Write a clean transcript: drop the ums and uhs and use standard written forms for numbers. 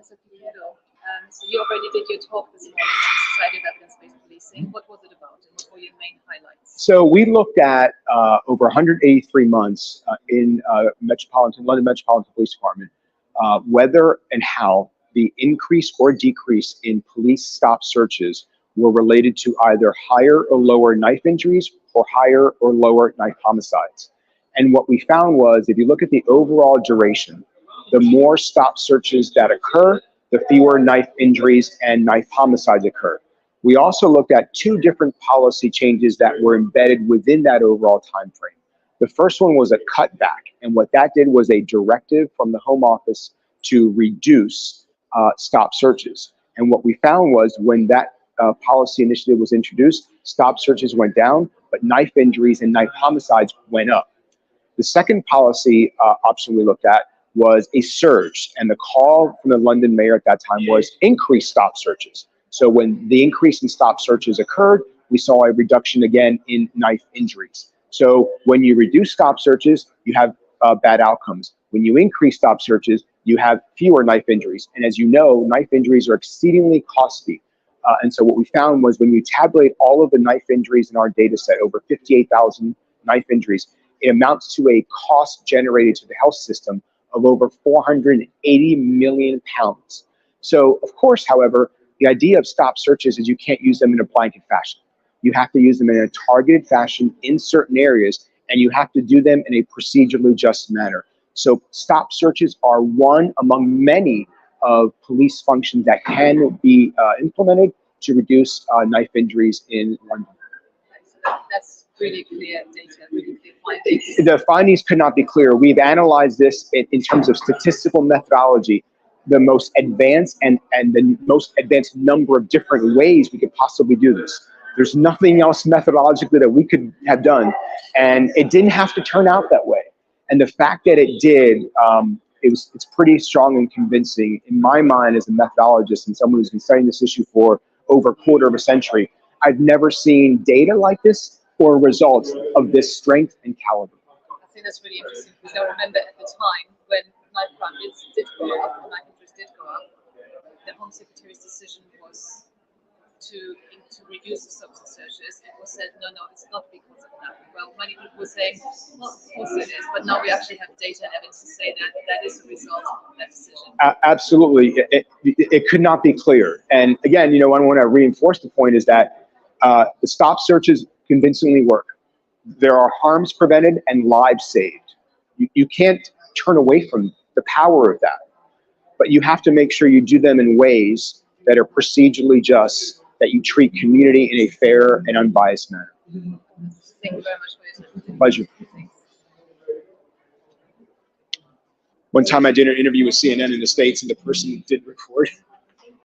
Mr. Piquero. So you already did your talk this morning on Society of Evidence-Based Policing. What was it about, and what were your main highlights? So we looked at over 183 months in London Metropolitan Police Department, whether and how the increase or decrease in police stop searches were related to either higher or lower knife injuries or higher or lower knife homicides. And what we found was, if you look at the overall duration, the more stop searches that occur, the fewer knife injuries and knife homicides occur. We also looked at two different policy changes that were embedded within that overall time frame. The first one was a cutback, and what that did was a directive from the Home Office to reduce stop searches. And what we found was, when that policy initiative was introduced, stop searches went down, but knife injuries and knife homicides went up. The second policy option we looked at was a surge, and the call from the London mayor at that time was increase stop searches. So when the increase in stop searches occurred, we saw a reduction again in knife injuries. So when you reduce stop searches, you have bad outcomes. When you increase stop searches, you have fewer knife injuries. And as you know, knife injuries are exceedingly costly. And so what we found was, when you tabulate all of the knife injuries in our data set, over 58,000 knife injuries, it amounts to a cost generated to the health system of over 480 million pounds. So, of course, however, the idea of stop searches is you can't use them in a blanket fashion. You have to use them in a targeted fashion in certain areas, and you have to do them in a procedurally just manner. So stop searches are one among many of police functions that can be implemented to reduce knife injuries in London. That's really clear data, really clear findings. The findings could not be clearer. We've analyzed this in terms of statistical methodology, the most advanced and the most advanced number of different ways we could possibly do this. There's nothing else methodologically that we could have done, and it didn't have to turn out that way. And the fact that it did, it's pretty strong and convincing in my mind as a methodologist and someone who's been studying this issue for over a quarter of a century. I've never seen data like this or results of this strength and caliber. I think that's really interesting, because I remember at the time when knife crime did go up, knife injuries did go up, the Home Secretary's decision was to reduce the substance searches. It was said, no, it's not because of that. Well, many people were saying, well, of course it is, but now we actually have data and evidence to say that that is a result of that decision. Absolutely. It could not be clearer. And again, I want to reinforce the point is that the stop searches convincingly work. There are harms prevented and lives saved. You can't turn away from the power of that, but you have to make sure you do them in ways that are procedurally just, that you treat community in a fair and unbiased manner. Thank you very much for your time. Pleasure. One time I did an interview with CNN in the States, and the person did record.